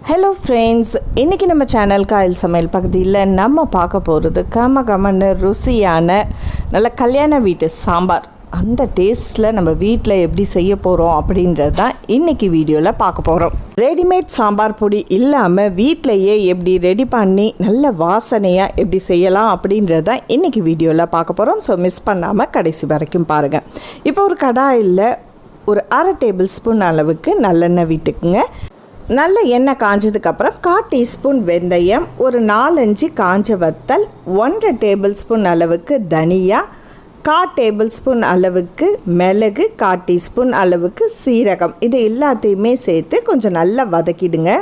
Hello friends, இன்றைக்கி நம்ம channel Kayal சமையல் பகுதியில் நம்ம பார்க்க போகிறது கமகமன்னு ருசியான நல்ல கல்யாண வீட்டு சாம்பார். அந்த டேஸ்ட்டில் நம்ம வீட்டில் எப்படி செய்ய போகிறோம் அப்படின்றது தான் இன்றைக்கி வீடியோவில் பார்க்க போகிறோம். ரெடிமேட் சாம்பார் பொடி இல்லாமல் வீட்டிலையே எப்படி ரெடி பண்ணி நல்ல வாசனையாக எப்படி செய்யலாம் அப்படின்றது தான் இன்றைக்கி வீடியோவில் பார்க்க போகிறோம். ஸோ மிஸ் பண்ணாமல் கடைசி வரைக்கும் பாருங்கள். இப்போ ஒரு கடாயில் ஒரு 1/2 டேபிள் ஸ்பூன் அளவுக்கு நல்லெண்ணெய் விட்டுக்குங்க. நல்ல எண்ணெய் காஞ்சதுக்கப்புறம் 1/4 டீஸ்பூன் வெந்தயம், ஒரு 4-5 காஞ்ச வத்தல், 1/2 டேபிள் ஸ்பூன் அளவுக்கு தனியா, 1/4 டேபிள் ஸ்பூன் அளவுக்கு மிளகு, 1/4 டீஸ்பூன் அளவுக்கு சீரகம், இது எல்லாத்தையுமே சேர்த்து கொஞ்சம் நல்லா வதக்கிடுங்க.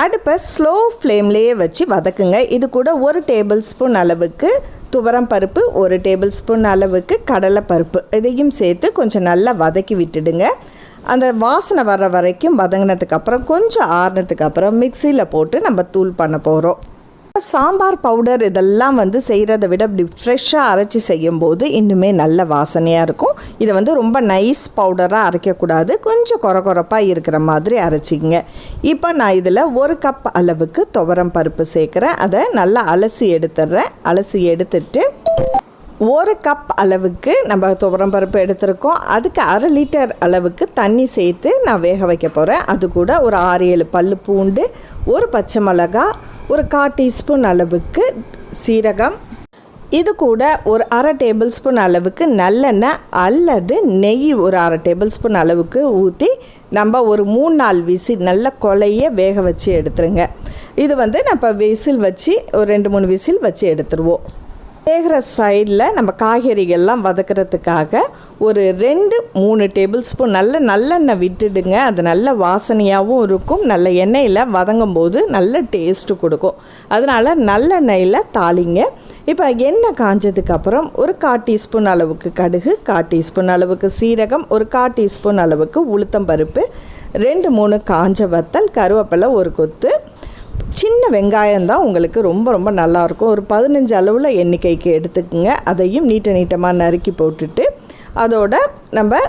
அடுப்பை ஸ்லோ ஃப்ளேம்லேயே வச்சு வதக்குங்க. இது கூட 1 டேபிள் ஸ்பூன் அளவுக்கு துவரம் பருப்பு, 1 டேபிள் ஸ்பூன் அளவுக்கு கடலைப்பருப்பு, இதையும் சேர்த்து கொஞ்சம் நல்லா வதக்கி விட்டுடுங்க. அந்த வாசனை வர்ற வரைக்கும் வதங்கினதுக்கப்புறம் கொஞ்சம் ஆறுனதுக்கப்புறம் மிக்சியில் போட்டு நம்ம தூள் பண்ண போகிறோம். சாம்பார் பவுடர் இதெல்லாம் செய்கிறத விட இப்படி ஃப்ரெஷ்ஷாக அரைச்சி செய்யும்போது இன்னுமே நல்ல வாசனையாக இருக்கும். இதை ரொம்ப நைஸ் பவுடராக அரைக்கக்கூடாது, கொஞ்சம் கொரப்பாக இருக்கிற மாதிரி அரைச்சிங்க. இப்போ நான் இதில் 1 கப் அளவுக்கு துவரம் பருப்பு சேர்க்குறேன். அதை நல்லா அலசி எடுத்துடுறேன். அலசி எடுத்துட்டு 1 கப் அளவுக்கு நம்ம துவரம் பருப்பு எடுத்துருக்கோம். அதுக்கு 1/2 லிட்டர் அளவுக்கு தண்ணி சேர்த்து நான் வேக வைக்க போகிறேன். அது கூட ஒரு 6-7 பல்லு பூண்டு, ஒரு பச்சை மிளகா, ஒரு 1/4 டீஸ்பூன் அளவுக்கு சீரகம், இது கூட ஒரு 1/2 டேபிள் ஸ்பூன் அளவுக்கு நல்லெண்ணெய் அல்லது நெய் ஒரு 1/2 டேபிள் ஸ்பூன் அளவுக்கு ஊற்றி நம்ம ஒரு 3-4 விசில் நல்ல கொலைய வேக வச்சு எடுத்துருங்க. இது நம்ம விசில் வச்சு ஒரு 2-3 விசில் வச்சு எடுத்துருவோம். வேகிற சைடில் நம்ம காய்கறிகள்லாம் வதக்கிறதுக்காக ஒரு 2-3 டேபிள் ஸ்பூன் நல்லெண்ணெய் விட்டுடுங்க. அது நல்ல வாசனையாகவும் இருக்கும். நல்ல எண்ணெயில் வதங்கும் போது நல்ல டேஸ்ட்டு கொடுக்கும். அதனால் நல்லெண்ணெயில் தாளிங்க. இப்போ எண்ணெய் காஞ்சதுக்கப்புறம் ஒரு 1/4 டீஸ்பூன் அளவுக்கு கடுகு, 1/4 டீஸ்பூன் அளவுக்கு சீரகம், ஒரு 1/4 டீஸ்பூன் அளவுக்கு உளுத்தம்பருப்பு, 2-3 காஞ்ச வத்தல், கருவேப்பிலை ஒரு கொத்து, சின்ன வெங்காயம் தான் உங்களுக்கு ரொம்ப நல்லாயிருக்கும். ஒரு 15 அளவில் எண்ணிக்கைக்கு எடுத்துக்கோங்க. அதையும் நீட்டமாக நறுக்கி போட்டுட்டு அதோட நம்ம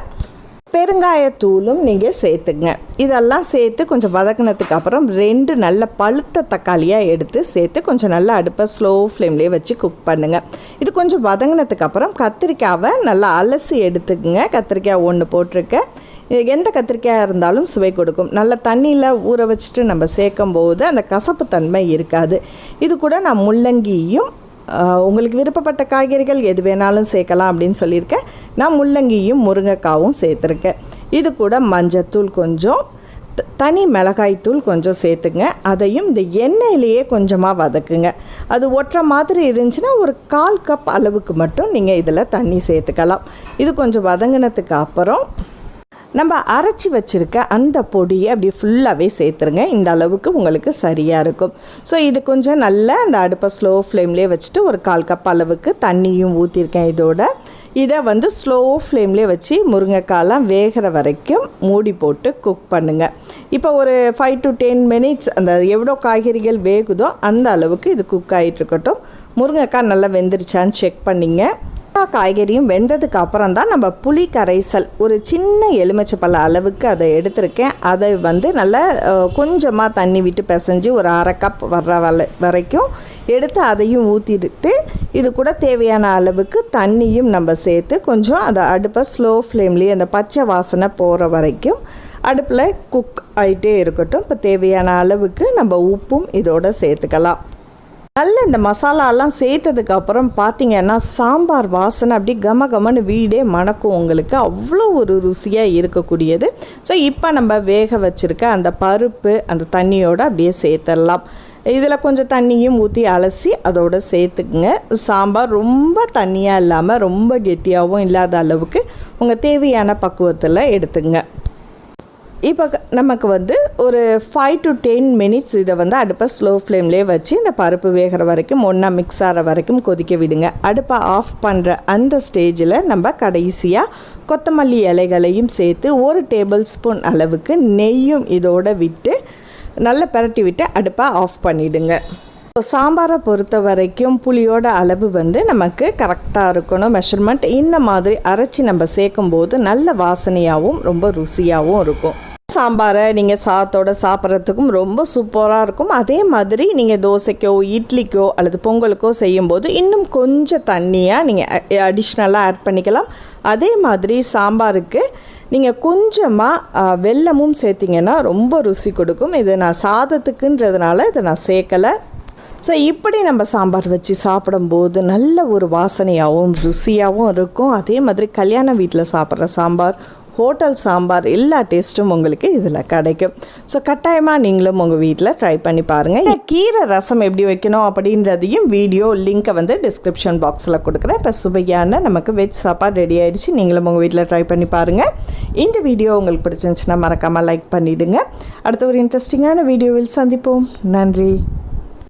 பெருங்காயத்தூளும் நீங்கள் சேர்த்துங்க. இதெல்லாம் சேர்த்து கொஞ்சம் வதக்கினதுக்கு அப்புறம் 2 நல்ல பழுத்த தக்காளியாக எடுத்து சேர்த்து கொஞ்சம் நல்லா அடுப்பை ஸ்லோ ஃப்ளேம்லேயே வச்சு குக் பண்ணுங்கள். இது கொஞ்சம் வதங்கினதுக்கப்புறம் கத்திரிக்காவை நல்லா அலசி எடுத்துக்கங்க. கத்திரிக்காய் 1 போட்டிருக்கேன். எந்த கத்திரிக்காயாக இருந்தாலும் சுவை கொடுக்கும். நல்லா தண்ணியில் ஊற வச்சுட்டு நம்ம சேர்க்கும் போது அந்த கசப்பு தன்மை இருக்காது. இது கூட நான் முள்ளங்கியும், உங்களுக்கு விருப்பப்பட்ட காய்கறிகள் எது வேணாலும் சேர்க்கலாம் அப்படின்னு சொல்லியிருக்கேன். நான் முள்ளங்கியும் முருங்கைக்காவும் சேர்த்துருக்கேன். இது கூட மஞ்சத்தூள் கொஞ்சம், தனி மிளகாய்த்தூள் கொஞ்சம் சேர்த்துங்க. அதையும் இந்த எண்ணெயிலேயே கொஞ்சமாக வதக்குங்க. அது ஒட்டுற மாதிரி இருந்துச்சுன்னா ஒரு 1/4 கப் அளவுக்கு மட்டும் நீங்கள் இதில் தண்ணி சேர்த்துக்கலாம். இது கொஞ்சம் வதங்கினதுக்கு அப்புறம் நம்ம அரைச்சி வச்சுருக்க அந்த பொடியை அப்படி ஃபுல்லாகவே சேர்த்துருங்க. இந்த அளவுக்கு உங்களுக்கு சரியாக இருக்கும். ஸோ இது கொஞ்சம் நல்லா அந்த அடுப்பை ஸ்லோ ஃப்ளேம்லேயே வச்சுட்டு ஒரு 1/4 கப் அளவுக்கு தண்ணியும் ஊற்றிருக்கேன். இதை ஸ்லோ ஃப்ளேம்லேயே வச்சு முருங்கைக்காலாம் வேகிற வரைக்கும் மூடி போட்டு குக் பண்ணுங்கள். இப்போ ஒரு 5 to 10 minutes அந்த எவ்வளோ காய்கறிகள் வேகுதோ அந்த அளவுக்கு இது குக் ஆகிட்டுருக்கட்டும். முருங்கைக்காய் நல்லா வெந்துருச்சான்னு செக் பண்ணிங்க. காய்கறியும் வெந்ததுக்கு அப்புறம் தான் நம்ம புளி கரைசல் ஒரு சின்ன எலுமிச்சைப்பழ அளவுக்கு அதை எடுத்திருக்கேன். அதை நல்லா கொஞ்சமாக தண்ணி விட்டு பிசைஞ்சு ஒரு 1/2 கப் வர்ற வரைக்கும் எடுத்து அதையும் ஊற்றிட்டு இது கூட தேவையான அளவுக்கு தண்ணியும் நம்ம சேர்த்து கொஞ்சம் அதை அடுப்பை ஸ்லோ ஃப்ளேம்லேயே அந்த பச்சை வாசனை போகிற வரைக்கும் அடுப்பில் குக் ஆகிட்டே இருக்கட்டும். இப்போ தேவையான அளவுக்கு நம்ம உப்பும் இதோட சேர்த்துக்கலாம். நல்ல இந்த மசாலாலாம் சேர்த்ததுக்கப்புறம் பார்த்திங்கன்னா சாம்பார் வாசனை அப்படி கமகமன்னு வீடே மணக்கும். உங்களுக்கு அவ்வளோ ஒரு ருசியாக இருக்கக்கூடியது. ஸோ இப்போ நம்ம வேக வச்சுருக்க அந்த பருப்பு அந்த தண்ணியோடு அப்படியே சேர்த்துடலாம். இதில் கொஞ்சம் தண்ணியும் ஊற்றி அலசி அதோடு சேர்த்துக்குங்க. சாம்பார் ரொம்ப தண்ணியாக இல்லாமல் ரொம்ப கெட்டியாகவும் இல்லாத அளவுக்கு உங்கள் தேவையான பக்குவத்தில் எடுத்துங்க. இப்போ நமக்கு ஒரு 5 to 10 minutes இதை அடுப்பை ஸ்லோ ஃப்ளேம்லேயே வச்சு இந்த பருப்பு வேகிற வரைக்கும் ஒன்றா மிக்ஸ் ஆகிற வரைக்கும் கொதிக்க விடுங்க. அடுப்பை ஆஃப் பண்ணுற அந்த ஸ்டேஜில் நம்ம கடைசியாக கொத்தமல்லி இலைகளையும் சேர்த்து 1 டேபிள் ஸ்பூன் அளவுக்கு நெய்யும் இதோடு விட்டு நல்லா பரட்டி விட்டு அடுப்பை ஆஃப் பண்ணிவிடுங்க. சாம்பாரை பொறுத்த வரைக்கும் புளியோட அளவு நமக்கு கரெக்டாக இருக்கணும். மெஷர்மெண்ட் இந்த மாதிரி அரைச்சி நம்ம சேர்க்கும்போது நல்ல வாசனையாகவும் ரொம்ப ருசியாகவும் இருக்கும். சாம்பாரை நீங்கள் சாதத்தோடு சாப்பிட்றதுக்கும் ரொம்ப சூப்பராக இருக்கும். அதே மாதிரி நீங்கள் தோசைக்கோ இட்லிக்கோ அல்லது பொங்கலுக்கோ செய்யும்போது இன்னும் கொஞ்சம் தண்ணியாக நீங்கள் அடிஷ்னலாக ஆட் பண்ணிக்கலாம். அதே மாதிரி சாம்பாருக்கு நீங்கள் கொஞ்சமாக வெல்லமும் சேர்த்திங்கன்னா ரொம்ப ருசி கொடுக்கும். இது நான் சாதத்துக்குன்றதுனால இதை நான் சேர்க்கலை. ஸோ இப்படி நம்ம சாம்பார் வச்சு சாப்பிடும்போது நல்ல ஒரு வாசனையாகவும் ருசியாகவும் இருக்கும். அதே மாதிரி கல்யாண வீட்டில் சாப்பிட்ற சாம்பார், ஹோட்டல் சாம்பார் எல்லா டேஸ்ட்டும் உங்களுக்கு இதில் கிடைக்கும். ஸோ கட்டாயமாக நீங்களும் உங்கள் வீட்டில் ட்ரை பண்ணி பாருங்கள். கீரை ரசம் எப்படி வைக்கணும் அப்படின்றதையும் வீடியோ லிங்க்கை வந்து டிஸ்கிரிப்ஷன் பாக்ஸில் கொடுக்குறேன். இப்போ சுவையான நமக்கு வெஜ் சாப்பாடு ரெடி ஆகிடுச்சு. நீங்களும் உங்கள் வீட்டில் ட்ரை பண்ணி பாருங்கள். இந்த வீடியோ உங்களுக்கு பிடிச்சிருந்துச்சுன்னா மறக்காமல் லைக் பண்ணிவிடுங்க. அடுத்த ஒரு இன்ட்ரெஸ்டிங்கான வீடியோவில் சந்திப்போம். நன்றி.